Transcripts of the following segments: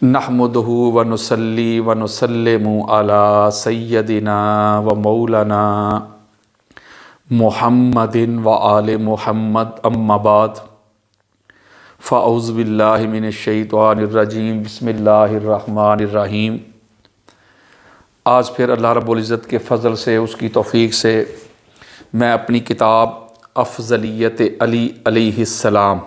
नहमदुहु व नुसल्ली व नुसल्लिमु अला सय्यदिना व मौलाना मुहम्मदिन व आले मुहम्मद अम्मा बाद फ़अऊज़ु बिल्लाहि मिनश शैतानिर रजीम बिस्मिल्लाहिर रहमानिर रहीम। आज फिर अल्लाह रब्बुल इज़्ज़त के फ़ज़ल से उसकी तौफ़ीक़ से मैं अपनी किताब अफ़ज़लियत अली अलैहिस्सलाम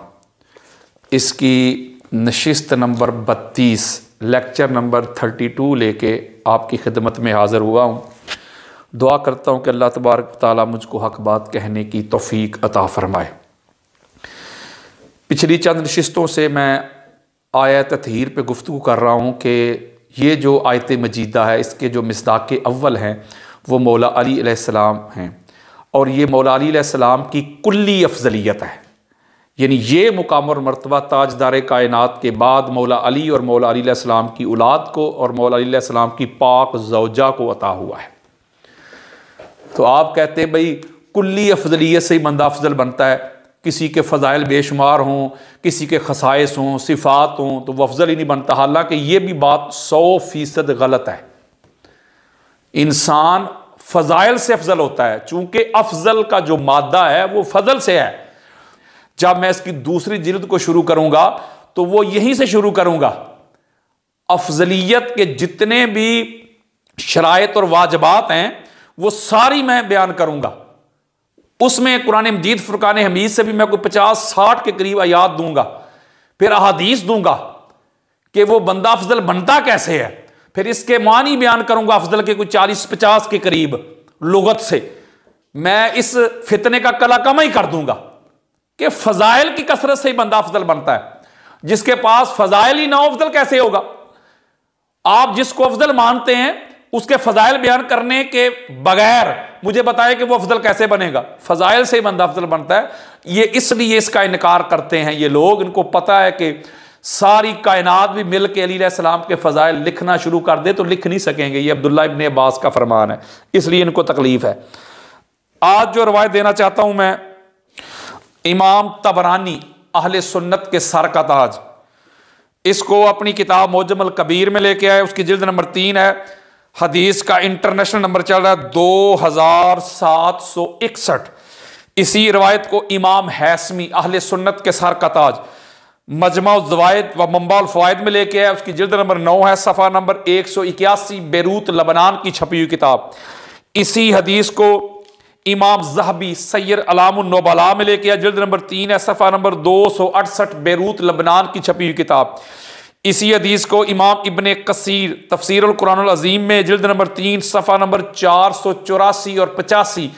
इसकी नशिस्त नंबर 32 लेक्चर नंबर 32 लेके आपकी खिदमत में हाज़िर हुआ हूँ। दुआ करता हूँ कि अल्लाह तबारक ताला मुझको हक़ बात कहने की तौफ़ीक़ अता फ़रमाए। पिछली चंद नशिस्तों से मैं आयत तत्हीर पे गुफ्तगू कर रहा हूँ कि ये जो आयत मजीदा है इसके जो मिस्दाक़ अव्वल हैं वो मौला अली अलैहिस्सलाम हैं और ये मौला अली अलैहिस्सलाम की कुल्ली अफ़ज़लियत है, यानी ये मुकाम और मर्तबा ताजदार कायनात के बाद मौला अली और मौला अली अलैहिस्सलाम की औलाद को और मौला अली अलैहिस्सलाम की पाक ज़ौजा को अता हुआ है। तो आप कहते हैं भाई कुल्ली अफ़ज़लियत से ही बंदा अफजल बनता है, किसी के फ़ज़ाइल बेशुमार हों, किसी के खसाइस हों, सिफ़ात हों तो वह अफजल ही नहीं बनता। हालांकि ये भी बात 100% गलत है। इंसान फ़ज़ाइल से अफजल होता है, चूँकि अफजल का जो मादा है वो फ़ज़ल से है। जब मैं इसकी दूसरी जिल्द को शुरू करूंगा तो वो यहीं से शुरू करूंगा। अफजलियत के जितने भी शराइत और वाजबात हैं वो सारी मैं बयान करूंगा। उसमें कुरान मजीद फुरकान हमीद से भी मैं कोई 50-60 के करीब आयात दूंगा, फिर अहादीस दूंगा कि वो बंदा अफजल बनता कैसे है, फिर इसके मानी बयान करूंगा अफजल के कोई 40-50 के करीब लुगत से। मैं इस फितने का कला कमा ही कर दूंगा कि फ़ज़ाइल की कसरत से ही बंदा अफजल बनता है। जिसके पास फ़ज़ाइल ही ना हो अफजल कैसे होगा। आप जिसको अफजल मानते हैं उसके फ़ज़ाइल बयान करने के बगैर मुझे बताए कि वो अफजल कैसे बनेगा। फ़ज़ाइल से ही बंदा अफजल बनता है। ये इसलिए इसका इनकार करते हैं ये लोग, इनको पता है कि सारी कायनात भी मिल के अली अलैहिस्सलाम के फ़ज़ाइल लिखना शुरू कर दे तो लिख नहीं सकेंगे। ये अब्दुल्ला इब्न अब्बास का फरमान है, इसलिए इनको तकलीफ है। आज जो रवायत देना चाहता हूं मैं, इमाम तबरानी अहले सुन्नत के सर का ताज, इसको अपनी किताब मोजमल कबीर में लेके आए। उसकी जिल्द नंबर 3 है। हदीस का इंटरनेशनल नंबर चल रहा है 2761। इसी रवायत को इमाम हैसमी अहले सुन्नत के सर का ताज मजमा ज़वाइद व मंबाउल फ़वाइद में लेके आए। उसकी जिल्द नंबर 9 है, सफ़ा नंबर 181, बेरूत लबनान की छपी हुई किताब। इसी हदीस को इमाम ज़हबी सैयर अलामुन नुबला में लेके आया, जिल्द नंबर 3 है, सफ़ा नंबर 268, बेरूत लबनान की छपी हुई किताब। इसी हदीस को इमाम इब्ने कसीर तफसीरुल कुरानुल अज़ीम में जिल्द नंबर 3, सफ़ा नंबर 484 और 85,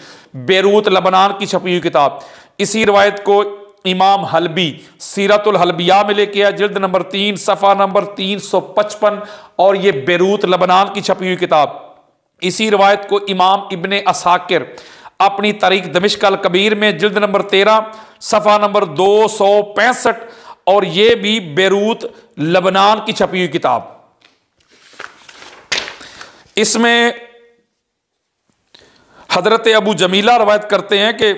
बेरूत लबनान की छपी हुई किताब। इसी रवायत को इमाम हलबी सीरतुल हलबिया में लेके आया, जिल्द नंबर 3, सफ़ा नंबर 355 और ये बेरूत लबनान की छपी हुई किताब। इसी रवायत को इमाम इब्ने असाकिर अपनी तारीख दमिश्क अल कबीर में जिल्द नंबर 13, सफ़ा नंबर 265 और ये भी बेरूत लबनान की छपी हुई किताब। इसमें हजरत अबू जमीला रवायत करते हैं कि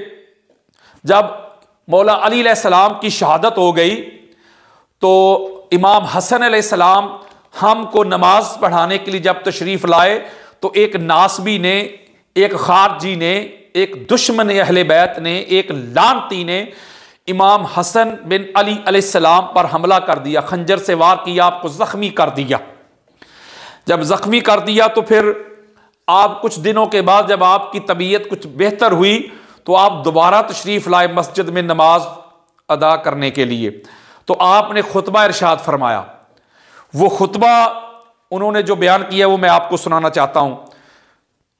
जब मौला अली अलैहिस्सलाम की शहादत हो गई तो इमाम हसन अलैहिस्सलाम हमको नमाज पढ़ाने के लिए जब तशरीफ लाए तो एक नासबी ने, एक खारजी ने, एक दुश्मन अहले बैत ने, एक लानती ने इमाम हसन बिन अली अलैहिस्सलाम पर हमला कर दिया, खंजर से वार किया, आपको जख्मी कर दिया। जब जख्मी कर दिया तो फिर आप कुछ दिनों के बाद जब आपकी तबीयत कुछ बेहतर हुई तो आप दोबारा तशरीफ लाए मस्जिद में नमाज अदा करने के लिए। तो आपने खुतबा इरशाद फरमाया। वो खुतबा उन्होंने जो बयान किया वो मैं आपको सुनाना चाहता हूं।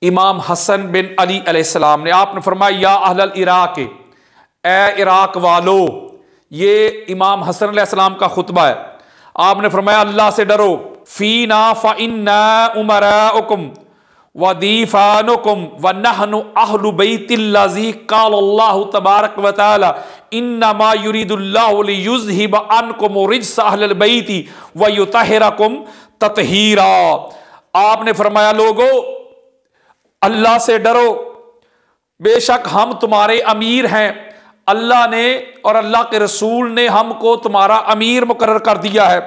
इमाम हसन बिन अली अलैहिस्सलाम ने, आपने फरमाया, या अहलल इराक, ए इराक वालो। ये इमाम हसन अलैहिस्सलाम का खुतबा है। आपने फरमाया, अल्लाह से डरो। फीना फ़इन्ना उमराउकुम व दीफानुकुम व नहनु अहलु बैतिल्लज़ी क़ालल्लाहु तबारक व तआला इन्नमा युरीदुल्लाहु लियुज़हिब अन्कुम रिज्स अहलल बैति व युतहिरकुम तत्हीरा। आपने फरमाया, लोगो अल्लाह से डरो, बेशक हम तुम्हारे अमीर हैं। अल्लाह ने और अल्लाह के रसूल ने हमको तुम्हारा अमीर मुकर्रर कर दिया है।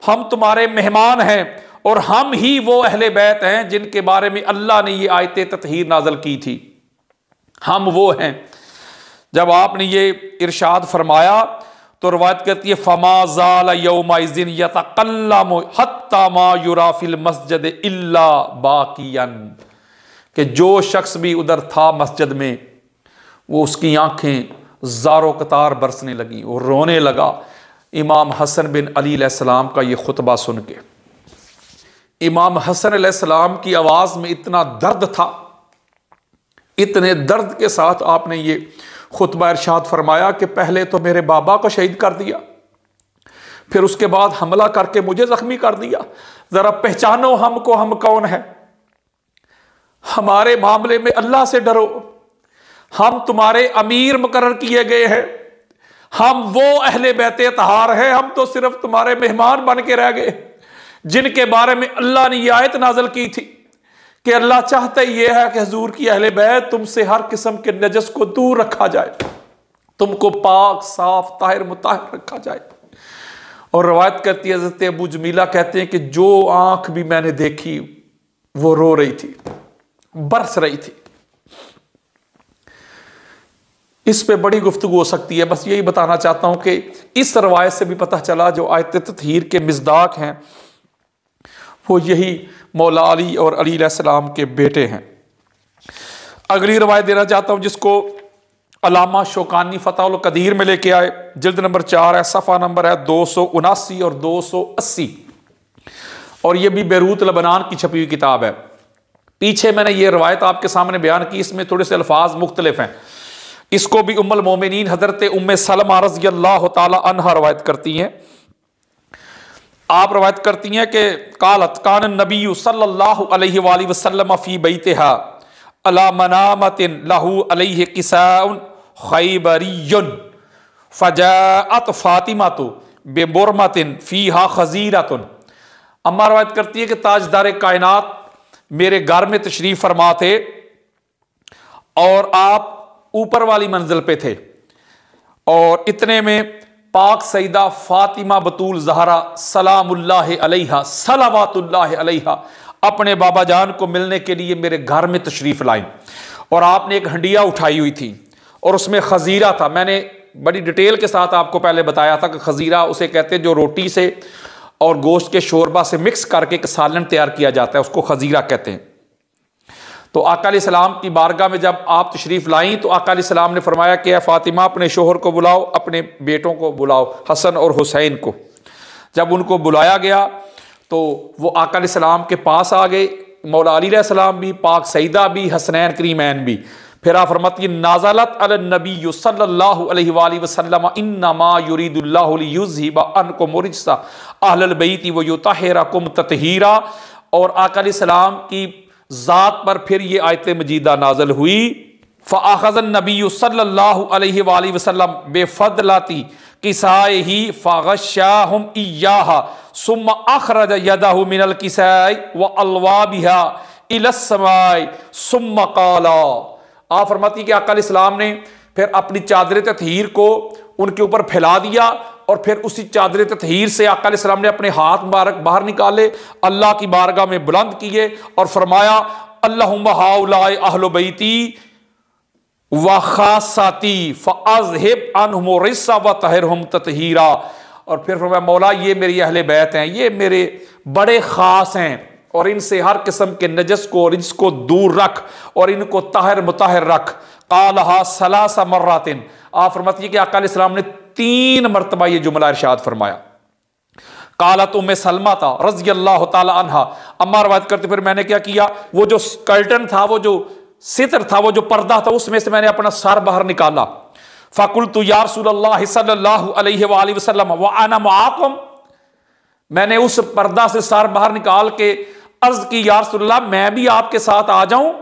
हम तुम्हारे मेहमान हैं और हम ही वो अहले बैत हैं जिनके बारे में अल्लाह ने ये आयत ततहीर नाजल की थी, हम वो हैं। जब आपने ये इरशाद फरमाया तो रवायत कहती है फमा ज़ाल यौमाइज़िन यतकल्लमु हत्ता मा युरा फिल मस्जिद इल्ला बाकियन, कि जो शख्स भी उधर था मस्जिद में वो उसकी आंखें ज़ारो कतार बरसने लगी, वो रोने लगा इमाम हसन बिन अली अलैहिस्सलाम का ये खुतबा सुन के। इमाम हसन अलैहिस्सलाम की आवाज़ में इतना दर्द था, इतने दर्द के साथ आपने ये खुतबा इरशाद फरमाया कि पहले तो मेरे बाबा को शहीद कर दिया, फिर उसके बाद हमला करके मुझे जख्मी कर दिया, जरा पहचानो हमको, हम कौन है, हमारे मामले में अल्लाह से डरो, हम तुम्हारे अमीर मुकर्रर किए गए हैं, हम वो अहले बैते तहार हैं, हम तो सिर्फ तुम्हारे मेहमान बन के रह गए, जिनके बारे में अल्लाह ने यह आयत नाजल की थी कि अल्लाह चाहता ही यह है कि हुजूर की अहले बैत तुमसे हर किस्म के नजस को दूर रखा जाए, तुमको पाक साफ ताहिर मुताहिर रखा जाए। और रवायत करती है हज़रत अबू जमीला कहते हैं कि जो आंख भी मैंने देखी वो रो रही थी, बरस रही थी। इस पे बड़ी गुफ्तगू हो सकती है, बस यही बताना चाहता हूं कि इस रवायत से भी पता चला जो आयत ततहीर के मिज़दाक हैं वो यही मौला अली और अली अलैहिस्सलाम के बेटे हैं। अगली रवायत देना चाहता हूं जिसको अलामा शौकानी फतहुल कदीर में लेके आए, जिल्द नंबर 4 है, सफ़ा नंबर है 279 और 280, और ये भी बेरूत लबनान की छपी हुई किताब है। पीछे मैंने ये रवायत आपके सामने बयान की, इसमें थोड़े से अल्फाज मुख्तलिफ हैं। इसको भी उम्मुल मोमिनीन हजरत उम्मे सलमा रज़ियल्लाहु ताला अन्हा रवायत करती हैं। आप रवायत करती हैं कि कालत कान नबी सल्लल्लाहु अलैहि वसल्लम फी बैतिहा अला मनामतिन लहू अलैहि किसाउन खैबरियुन फजाअत फातिमातु बिमुरमतिन फीहा खजीरतुन। अम्मा रवायत करती है कि ताजदार कायनात मेरे घर में तशरीफ फरमा थे और आप ऊपर वाली मंजिल पे थे, और इतने में पाक सईदा फातिमा बतूल ज़हरा सलामुल्लाह अलैहा सलावतुल्लाह अलैहा अपने बाबा जान को मिलने के लिए मेरे घर में तशरीफ लाई, और आपने एक हंडिया उठाई हुई थी और उसमें खजीरा था। मैंने बड़ी डिटेल के साथ आपको पहले बताया था कि खजीरा उसे कहते हैं जो रोटी से और गोश्त के शोरबा से मिक्स करके एक सालन तैयार किया जाता है, उसको खजीरा कहते हैं। तो आका अलैहिस्सलाम की बारगाह में जब आप तशरीफ़ लाई तो आका अलैहिस्सलाम ने फरमाया कि फ़ातिमा अपने शोहर को बुलाओ, अपने बेटों को बुलाओ, हसन और हुसैन को। जब उनको बुलाया गया तो वो आका अलैहिस्सलाम के पास आ गए, मौला अली अलैहिस्सलाम भी, पाक सईदा भी, हसनैन करीमैन भी। फिर आप फरमाती नाज़लत अलन नबी सल्लल्लाहु अलैहि वसल्लम इन्नमा युरीदुल्लाहु लियुज़हिबा अन्कुम रिज्सा अहलल बैति व युतहिरकुम ततहीरा। और आका अलैहिस्सलाम की ज़ात पर फिर ये आयत मजीदा नाजल हुई, फ़अख़ज़न नबी सल्लल्लाहु अलैहि वसल्लम बेफ़दलाती किसाइही फ़ग़श्शाहुम इय्याहा सुम्मा अख़रज यदहु मिनल किसाई व अलवा बिहा इलस समाई सुम्मा क़ाला। आप फरमाती कि आका अलैहिस्सलाम ने फिर अपनी चादर ततहीर को उनके ऊपर फैला दिया, और फिर उसी चादर ततहीर से आका अलैहिस्सलाम ने अपने हाथ मुबारक बाहर निकाले, अल्लाह की बारगाह में बुलंद किए और फरमाया अल्लाहुम्मा हाउलाई अहलु बैती व खासाती फ़अज़हिब अन्हुम रिस्सा व तहिरहुम ततहीरा। और फिर फरमाया मौला ये मेरी अहले बैत हैं, ये मेरे बड़े ख़ास हैं, और इनसे हर किस्म के नजस को और इसको दूर रख और इनको ताहिर मुताहिर रख। क़ालहा सलासा मर्रातिन। आप फरमाती कि आका अलैहिस्सलाम ने 3 मरतबा ये जुमला इरशाद फरमाया। कालत उम्मे सलमा था रज़ियल्लाहु ताला अन्हा, अम्मा रवायत करते फिर मैंने क्या किया, वो जो कर्टन था, वो जो सितर था, वो जो पर्दा था, उसमें से मैंने अपना सर बाहर निकाला। फ़क़ुल्तु या रसूलल्लाह सल्लल्लाहु अलैहि वसल्लम व अना मआकुम। मैंने उस पर्दा से सर बाहर निकाल के अर्ज की या रसूलल्लाह मैं भी आपके साथ आ जाऊं,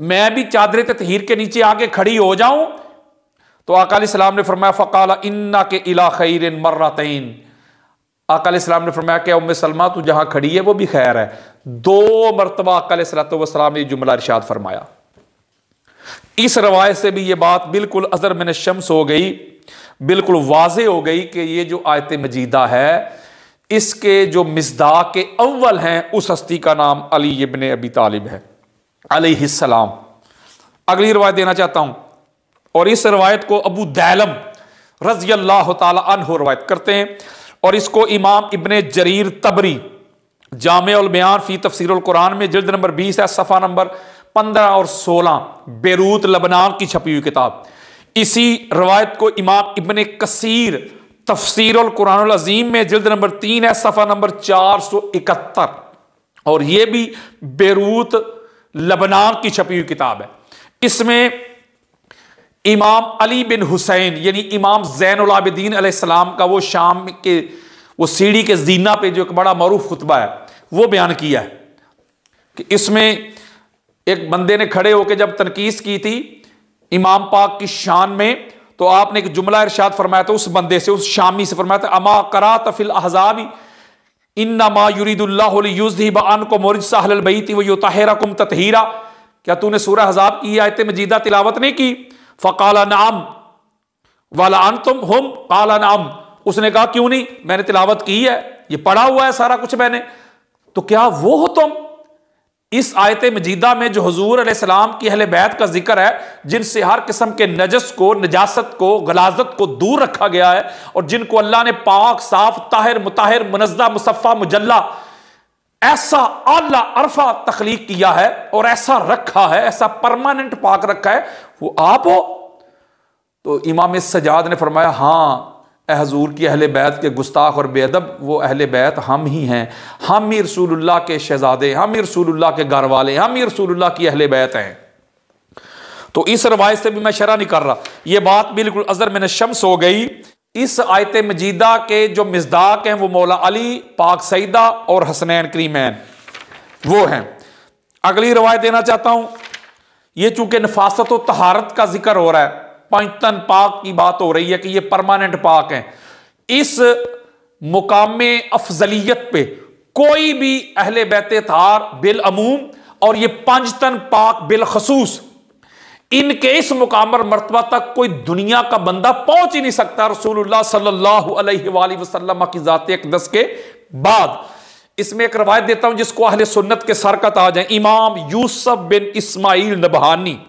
मैं भी चादर ततहीर के नीचे आके खड़ी हो जाऊं। तो आका अलैहिस्सलाम ने फरमाया फ़क़ाला इन्ना के इला खैरिन मर्रतैन। आका अलैहिस्सलाम ने फरमाया कि उम्मे सलमा तू जहां खड़ी है वो भी खैर है। 2 मरतबा आका अलैहिस्सलाम ने जुमला इरशाद फरमाया। इस रवायत से भी ये बात बिल्कुल अज़र मिन शम्स हो गई, बिल्कुल वाज़े हो गई कि ये जो आयत मजीदा है इसके जो मिस्दाक के अव्वल हैं उस हस्ती का नाम अली इब्ने अबी तालिब है अलैहिस्सलाम। अगली रवायत देना चाहता हूं, और इस रवायत को अबू दैलम रज़ी अल्लाह ताला अन्हु रवायत करते हैं, और इसको इमाम इब्ने जरीर तबरी जामे उल बयान फी तफसीरुल कुरान में जिल्द नंबर 20 है, सफ़ा नंबर 15 और 16, बेरूत लबनान की छपी हुई किताब। इसी रवायत को इमाम इब्ने कसीर तफसीरुल कुरानुल अज़ीम में जिल्द नंबर 3 है, सफ़ा नंबर 471, और यह भी बेरूत लबनान की छपी हुई किताब है। इसमें इमाम अली बिन हुसैन यानी इमाम ज़ैनुल आबिदीन अलैहिस्सलाम का वो शाम के वो सीढ़ी के जीना पे जो एक बड़ा मरूफ खुतबा है वो बयान किया है कि इसमें एक बंदे ने खड़े होकर जब तनकीस की थी इमाम पाक की शान में, तो आपने एक जुमला इरशाद फरमाया था उस बंदे से, उस शामी से फरमाया था, अमा करात फिल अहज़ाबी इन्नमा युरीदुल्लाहु लियुज़हिबा अन्कुम रिज्सा अहलल बैति व युतहिरकुम तत्हीरा। क्या तूने सूरह अहज़ाब की आयत मजीदा तिलावत नहीं की? फ़क़ाला नअम वला अंतुम हुम क़ाला नअम। उसने कहा क्यों नहीं, मैंने तिलावत की है, ये पढ़ा हुआ है सारा कुछ मैंने। तो क्या वो हो तुम? इस आयत मजीदा में जो हुजूर अलैहिस्सलाम की अहले बैत का जिक्र है, जिनसे हर किस्म के नजस को, नजासत को, गलाजत को दूर रखा गया है, और जिनको अल्लाह ने पाक, साफ, ताहिर, मुताहिर, मुनज़्ज़ा, मुसफ़ा, मुजल्ला, ऐसा आला अरफा तख्लीक किया है और ऐसा रखा है, ऐसा परमानेंट पाक रखा है, वो आप हो? तो इमाम सजाद ने फरमाया, हाँ हजूर की अहले बैत के गुस्ताख और बेअदब वो अहले बैत हम ही हैं, हम ही रसूलुल्लाह के शहजादे, हम ही रसूलुल्लाह के घर वाले, हम ही रसूलुल्लाह की अहले बैत हैं। तो इस रवायत से भी मैं शरह नहीं कर रहा, ये बात बिल्कुल अज़र में शम्स हो गई। इस आयत मजीदा के जो मिज़दाक हैं वो मौला अली, पाक सईदा और हसनैन करीमैन वो हैं। अगली रवायत देना चाहता हूं, ये चूंकि नफासत और तहारत का जिक्र हो रहा है, पंचतन पाक की बात हो रही है कि ये परमानेंट पाक हैं, इस मुकाम अफजलियत पे कोई भी अहले बैत तार बिल अमूम और ये पंचतन पाक बिल खसूस, इनके इस मुकाम मर्तबा तक कोई दुनिया का बंदा पहुंच ही नहीं सकता रसूलुल्लाह सल्लल्लाहु अलैहि वसल्लम की ज़ात अक़दस के बाद। इसमें एक रवायत देता हूं जिसको अहले सुन्नत के सर का ताज है, इमाम यूसुफ बिन इस्माइल नबहानी,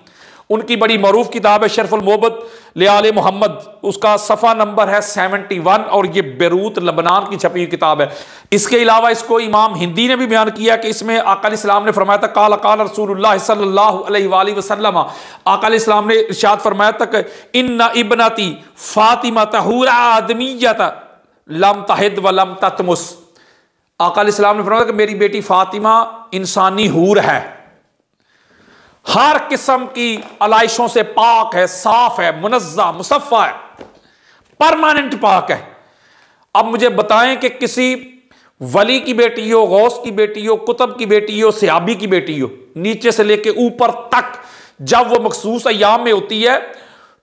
उनकी बड़ी मरूफ किताब है शरफुल मोहब्बत लियाले मोहम्मद, उसका सफ़ा नंबर है 71, और ये बेरूत लबनान की छपी हुई किताब है। इसके अलावा इसको इमाम हिंदी ने भी बयान किया कि इसमें आका इस्लाम ने फरमाया था, काल काल रसूलुल्लाह सल्लल्लाहु अलैहि वसल्लम, आका इस्लाम ने इरशाद फरमाया था कि इन्ना इब्नती फातिमा तहूरा आदमियत लम तहिद व लम ततमुस। आका इस्लाम ने फरमाया कि मेरी बेटी फातिमा इंसानी हूर है, हर किस्म की अलाइशों से पाक है, साफ है, मुनज़्ज़ा, मुसफ़ा है, परमानेंट पाक है। अब मुझे बताएं कि किसी वली की बेटी हो, गौस की बेटी हो, कुतुब की बेटी हो, सहाबी की बेटी हो, नीचे से लेके ऊपर तक जब वो मखसूस अय्याम में होती है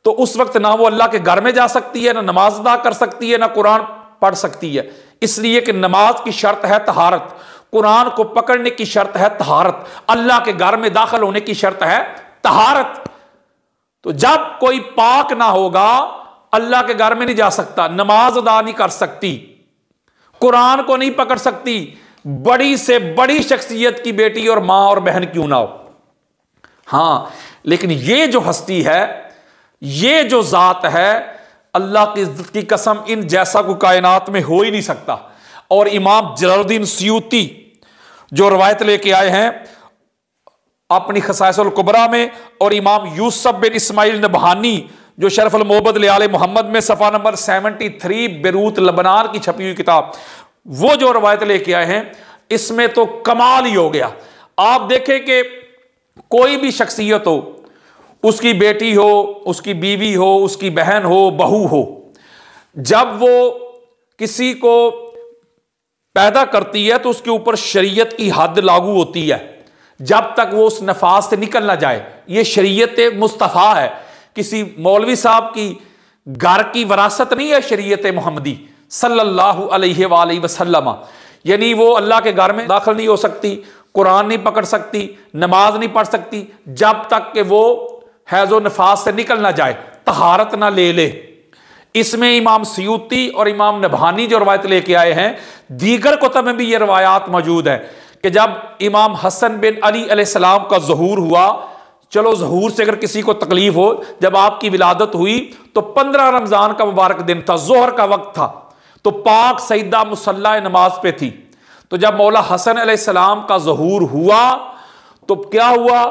तो उस वक्त ना वो अल्लाह के घर में जा सकती है, ना नमाज अदा कर सकती है, ना कुरान पढ़ सकती है, इसलिए कि नमाज की शर्त है तहारत, कुरान को पकड़ने की शर्त है तहारत, अल्लाह के घर में दाखिल होने की शर्त है तहारत। तो जब कोई पाक ना होगा अल्लाह के घर में नहीं जा सकता, नमाज अदा नहीं कर सकती, कुरान को नहीं पकड़ सकती, बड़ी से बड़ी शख्सियत की बेटी और मां और बहन क्यों ना हो। हां, लेकिन ये जो हस्ती है, ये जो जात है, अल्लाह की इज्जत की कसम इन जैसा कोई कायनात में हो ही नहीं सकता। और इमाम जलालुद्दीन सयूती जो रवायत लेके आए हैं अपनी खसाइसुल कुबरा में, और इमाम यूसुफ बिन इस्माइल नबहानी जो शरफुल मोहब्बत लियाले मोहम्मद में सफ़ा नंबर 73 बेरूत लबनान की छपी हुई किताब, वो जो रवायत लेके आए हैं, इसमें तो कमाल ही हो गया। आप देखें कि कोई भी शख्सियत हो, उसकी बेटी हो, उसकी बीवी हो, उसकी बहन हो, बहू हो, जब वो किसी को पैदा करती है तो उसके ऊपर शरीयत की हद लागू होती है जब तक वो उस नफास से निकल ना जाए। ये शरीयत मुस्तफ़ा है, किसी मौलवी साहब की घर की वरासत नहीं है शरीयत मोहम्मदी सल्लल्लाहु अलैहि वसल्लम। यानी वो अल्लाह के घर में दाखिल नहीं हो सकती, कुरान नहीं पकड़ सकती, नमाज नहीं पढ़ सकती जब तक कि वो हैज़ो नफास से निकल ना जाए, तहारत ना ले ले। इसमें इमाम सयूती और इमाम नभानी जो रवायत लेके आए हैं, दीगर कुतुब में भी ये रवायात मौजूद है कि जब इमाम हसन बिन अली अलैहिस्सलाम का ज़हूर हुआ, चलो ज़हूर से अगर किसी को तकलीफ हो, जब आपकी विलादत हुई तो 15 रमजान का मुबारक दिन था, जोहर का वक्त था, तो पाक सईदा मुसल्ला नमाज पे थी। तो जब मौला हसन अलैहिस्सलाम का ज़हूर हुआ तो क्या हुआ,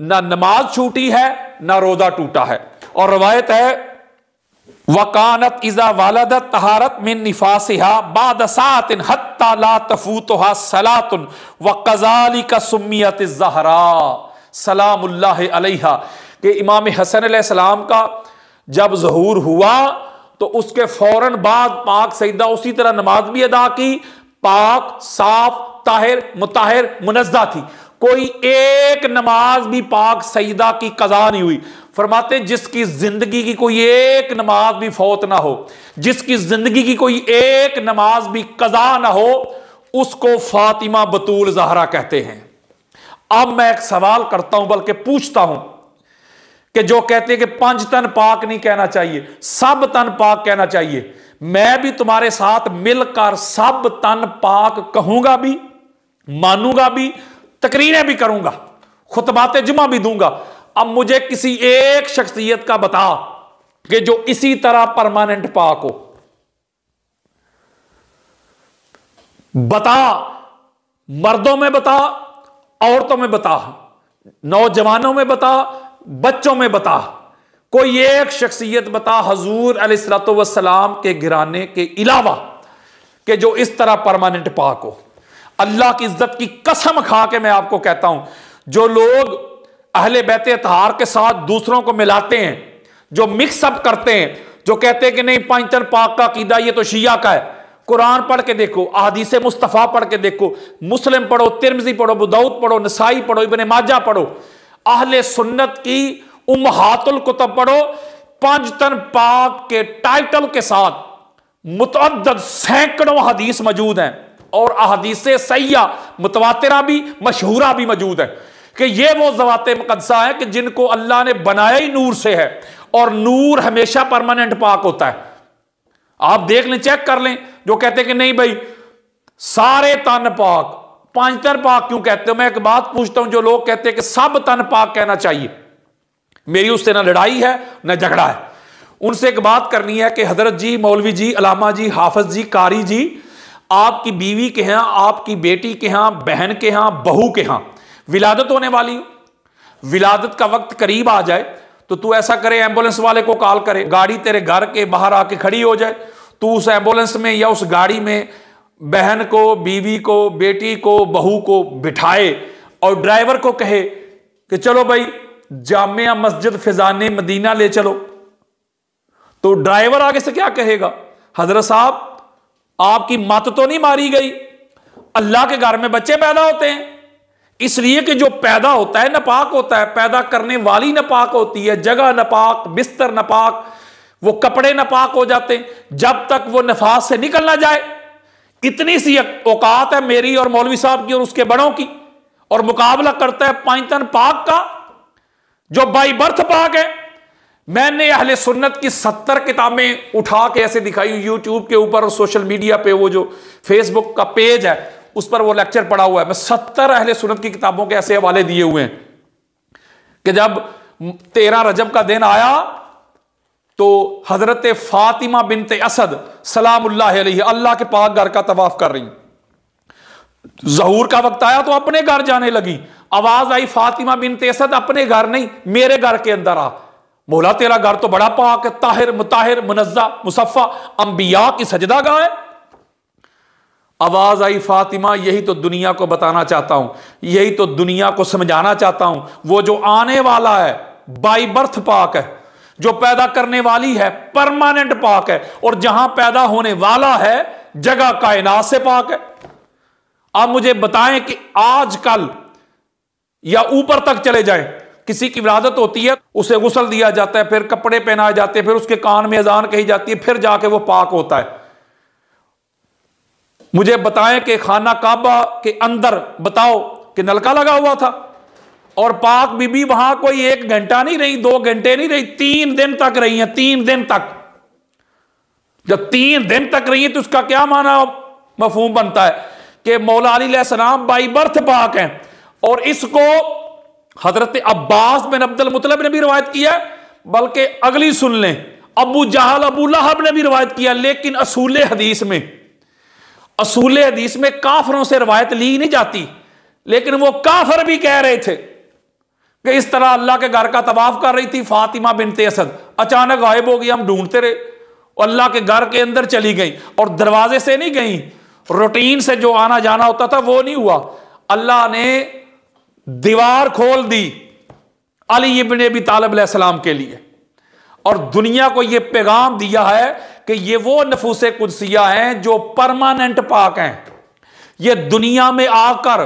ना नमाज छूटी है ना रोजा टूटा है। और रवायत है वकानत इज़ा वालदत तहारत मिन निफासिहा बाद सातिन हत्ता ला तफूतुहा सलातुन व कज़ालिका सुम्मियत ज़हरा सलामुल्लाहि अलैहा, कि इमाम हसन अलैहिस्सलाम का जब ज़हूर हुआ तो उसके फौरन बाद पाक सईदा उसी तरह नमाज भी अदा की, पाक साफ ताहिर मुताहिर मुनज़्ज़ा थी, कोई एक नमाज भी पाक सईदा की कज़ा नहीं हुई। फरमाते जिसकी जिंदगी की कोई एक नमाज भी फौत ना हो, जिसकी जिंदगी की कोई एक नमाज भी कज़ा ना हो, उसको फातिमा बतूल ज़हरा कहते हैं। अब मैं एक सवाल करता हूं, बल्कि पूछता हूं कि जो कहते हैं कि 5 तन पाक नहीं कहना चाहिए, सब तन पाक कहना चाहिए, मैं भी तुम्हारे साथ मिलकर सब तन पाक कहूंगा भी, मानूंगा भी, तकरीरें भी करूंगा, खुतबात जुमा भी दूंगा। अब मुझे किसी एक शख्सियत का बता कि जो इसी तरह परमानेंट पाक हो, बता, मर्दों में बता, औरतों में बता, नौजवानों में बता, बच्चों में बता, कोई एक शख्सियत बता हजूर अलैहिस्सलातु वस्सलाम के घराने के अलावा कि जो इस तरह परमानेंट पाक हो। अल्लाह की इज्जत की कसम खा के मैं आपको कहता हूं, जो लोग अहले बैत अतहार के साथ दूसरों को मिलाते हैं, जो मिक्सअप करते हैं, जो कहते हैं कि नहीं 5 तन पाक का अकीदा ये तो शिया का है, कुरान पढ़ के देखो, अहादीस मुस्तफ़ा पढ़ के देखो, मुस्लिम पढ़ो, तिरमिज़ी पढ़ो, अबू दाऊद पढ़ो, नसाई पढ़ो, इब्ने माजा पढ़ो, अहले सुन्नत की उम्महातुल कुतुब पढ़ो, 5 तन पाक के टाइटल के साथ मुतअद्दद सैकड़ों हदीस मौजूद हैं और अहादीस सैया मुतवातिरा भी मशहूरा भी मौजूद है कि ये वो ज़वाते मुक़द्दसा है कि जिनको अल्लाह ने बनाया ही नूर से है, और नूर हमेशा परमानेंट पाक होता है। आप देख लें, चेक कर लें, जो कहते हैं कि नहीं भाई सारे तन पाक, 5 तन पाक क्यों कहते हो। मैं एक बात पूछता हूं, जो लोग कहते हैं कि सब तन पाक कहना चाहिए, मेरी उससे ना लड़ाई है ना झगड़ा है, उनसे एक बात करनी है कि हजरत जी, मौलवी जी, अलामा जी, हाफिज जी, कारी जी, आपकी बीवी के यहां, आपकी बेटी के यहां, बहन के यहां, बहू के यहां विलादत होने वाली, विलादत का वक्त करीब आ जाए तो तू ऐसा करे, एम्बुलेंस वाले को कॉल करे, गाड़ी तेरे घर के बाहर आके खड़ी हो जाए, तू उस एम्बुलेंस में या उस गाड़ी में बहन को, बीवी को, बेटी को, बहू को बिठाए और ड्राइवर को कहे कि चलो भाई जामिया मस्जिद फिजाने मदीना ले चलो, तो ड्राइवर आगे से क्या कहेगा, हजरत साहब आपकी मत तो नहीं मारी गई, अल्लाह के घर में बच्चे पैदा होते हैं, इसलिए कि जो पैदा होता है नापाक होता है, पैदा करने वाली नापाक होती है, जगह नापाक, बिस्तर नापाक, वो कपड़े नापाक हो जाते हैं, जब तक वो नफास से निकल ना जाए। इतनी सी औकात है मेरी और मौलवी साहब की और उसके बड़ों की, और मुकाबला करता है 5 तन पाक का जो बाई बर्थ पाक है। मैंने अहले सुन्नत की 70 किताबें उठा के ऐसे दिखाई, यूट्यूब के ऊपर और सोशल मीडिया पे, वो जो फेसबुक का पेज है उस पर वो लेक्चर पड़ा हुआ है, मैं 70 अहले सुन्नत की किताबों के ऐसे हवाले दिए हुए हैं कि जब 13 रजब का दिन आया तो हजरत फातिमा बिनते असद सलामुल्लाह अलैहा अल्लाह के पाक घर का तवाफ कर रही, ज़हूर का वक्त आया तो अपने घर जाने लगी, आवाज आई फातिमा बिनते असद अपने घर नहीं मेरे घर के अंदर आ, मौला तेरा घर तो बड़ा पाक है, ताहिर मुताहिर मुनज़्ज़ा मुसफ़ा, अंबिया की सजदागाह है। आवाज आई फातिमा यही तो दुनिया को बताना चाहता हूं, यही तो दुनिया को समझाना चाहता हूं, वो जो आने वाला है बाई बर्थ पाक है, जो पैदा करने वाली है परमानेंट पाक है, और जहां पैदा होने वाला है जगह कायनात से पाक है। आप मुझे बताएं कि आजकल या ऊपर तक चले जाएं, किसी की विलादत होती है, उसे गुस्ल दिया जाता है, फिर कपड़े पहनाए जाते हैं, फिर उसके कान में अजान कही जाती है, फिर जाके वो पाक होता है। मुझे बताएं कि खाना काबा के अंदर बताओ कि नलका लगा हुआ था और पाक बीबी वहां कोई 1 घंटा नहीं रही, 2 घंटे नहीं रही, 3 दिन तक रही है, 3 दिन तक। जब 3 दिन तक रही है तो उसका क्या माना मफहूम बनता है कि मौला अली अलैहिस्सलाम बाई बर्थ पाक हैं। और इसको हजरत अब्बास बिन अब्दुल मुत्तलिब ने भी रवायत किया, बल्कि अगली सुन लें, अबू जहल अबू लहब ने भी रवायत किया। लेकिन असूल हदीस में काफरों से रवायत ली नहीं जाती, लेकिन वो काफर भी कह रहे थे कि इस तरह अल्लाह के घर का तवाफ कर रही थी फातिमा बिनते असद, अचानक गायब हो गई, हम ढूंढते रहे, अल्लाह के घर के अंदर चली गई और दरवाजे से नहीं गई, रूटीन से जो आना जाना होता था वो नहीं हुआ। अल्लाह ने दीवार खोल दी अली इब्न अबी तालिब अलैहिस्सलाम के लिए और दुनिया को यह पैगाम दिया है कि ये वो नफूसे कुदसिया हैं जो परमानेंट पाक हैं। ये दुनिया में आकर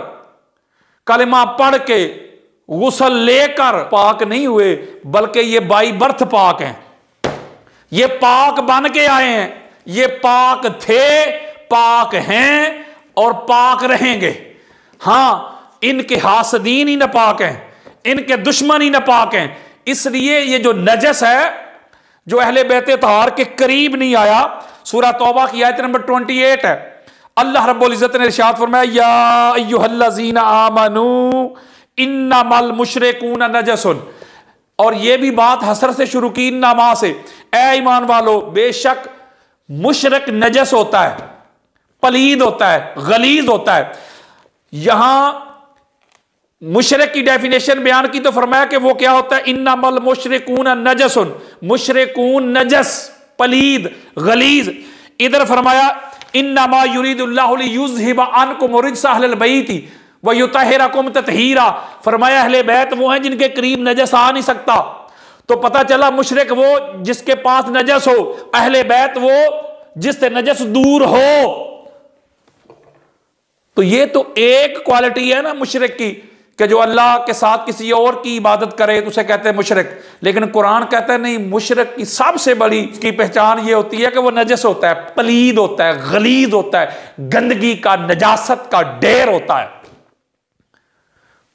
कलिमा पढ़ के गुस्ल लेकर पाक नहीं हुए, बल्कि ये बाई बर्थ पाक हैं। ये पाक बन के आए हैं, ये पाक थे, पाक हैं और पाक रहेंगे। हां, इनके हासदीन ही नापाक हैं, इनके दुश्मन ही नापाक हैं। इसलिए ये जो नजस है, जो अहले बैत तहार के करीब नहीं आया, सूरह तौबा की आयत नंबर 28 है। अल्लाह रब्बुल इज्जत ने इरशाद फरमाया, या अय्युहल्लज़ीना आमनू इन्नमल मुशरिकून नजसुन। और यह भी बात हसर से शुरू की, इन्नमा से, ए ईमान वालो, बेशक मुशरिक नजस होता है, पलीद होता है, गलीज होता है। यहां मुशरिक की डेफिनेशन बयान की तो फरमाया कि वो क्या होता है, इन्नमल मुशरिकून नजसुन, मुशरिकून नजस, पलीद, गलीज। इधर फरमाया इन्नमा युरीदुल्लाहु लियुज़हिबा अन्कुम रिज्सा अहलिल बैति व युतहिरकुम तत्हीरा। फरमाया अहले बैत वो हैं जिनके करीब नजस आ नहीं सकता। तो पता चला मुशरिक वो जिसके पास नजस हो, अहले बैत वो जिससे नजस दूर हो। तो ये तो एक क्वालिटी है ना मुशरिक की, कि जो अल्लाह के साथ किसी और की इबादत करे तो उसे कहते हैं मुशरिक। लेकिन कुरान कहता है नहीं, मुशरिक की सबसे बड़ी उसकी पहचान ये होती है कि वो नजस होता है, पलीद होता है, गलीज होता है, गंदगी का, नजासत का ढेर होता है।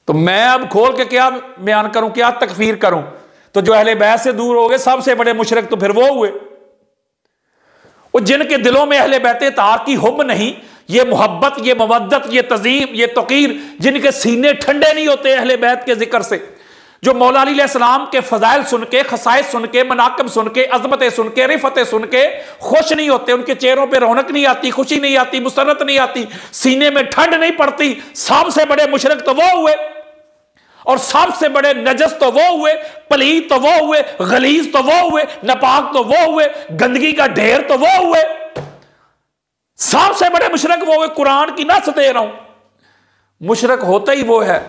तो मैं अब खोल के क्या बयान करूं, क्या तकफीर करूं? तो जो अहले बैत से दूर हो गए सबसे बड़े मुशरिक तो फिर वो हुए, वो जिनके दिलों में अहले बैत तहार की हुब नहीं, ये मोहब्बत, ये मवद्दत, ये तज़ीम, ये तौक़ीर, जिनके सीने ठंडे नहीं होते अहले बैत के जिक्र से, जो मौला अली अलैहिस्सलाम के फ़ज़ाइल सुन के, खसाइस सुन के, मनाक़िब सुन के, अज़मतें सुन के, रिफ़तें सुन के खुश नहीं होते, उनके चेहरों पे रौनक नहीं आती, खुशी नहीं आती, मुसरत नहीं आती, सीने में ठंड नहीं पड़ती। सबसे बड़े मुशरिक तो वो हुए और सबसे बड़े नजस तो वो हुए, पलीद तो वो हुए, गलीज तो वो हुए, नापाक तो वो हुए, गंदगी का ढेर तो वो हुए। सबसे बड़े मुशरिक वो हुए। कुरान की नस दे रहा हूं, मुशरिक होता ही वो है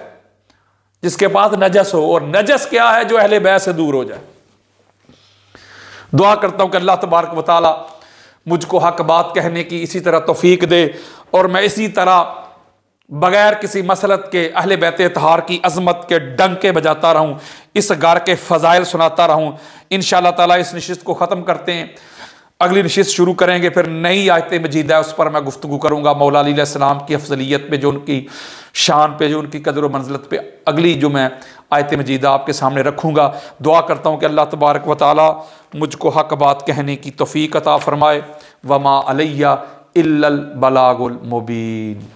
जिसके पास नजस हो। और नजस क्या है? जो अहले बैत से दूर हो जाए। दुआ करता हूं कि अल्लाह तबारक व तआला मुझको हक बात कहने की इसी तरह तौफीक दे और मैं इसी तरह बगैर किसी मसलत के अहले बैत तहार की अजमत के डंके बजाता रहूं, इस घर के फजाइल सुनाता रहूं। इंशाअल्लाह ताला इस नशिस्त को ख़त्म करते हैं, अगली नशिस्त शुरू करेंगे, फिर नई आयत मजीदा है उस पर मैं गुफ्तगू करूँगा। मौला अली अलैहिस्सलाम की अफजलियत पे, जो उनकी शान पे, जो उनकी कदर व मंज़िलत पे अगली जो मैं आयत मजीदा आपके सामने रखूँगा। दुआ करता हूँ कि अल्लाह तबारक व तआला मुझको हक बात कहने की तौफीक अता फ़रमाए। वमा अलैया इल्लल बलागुल मुबीन।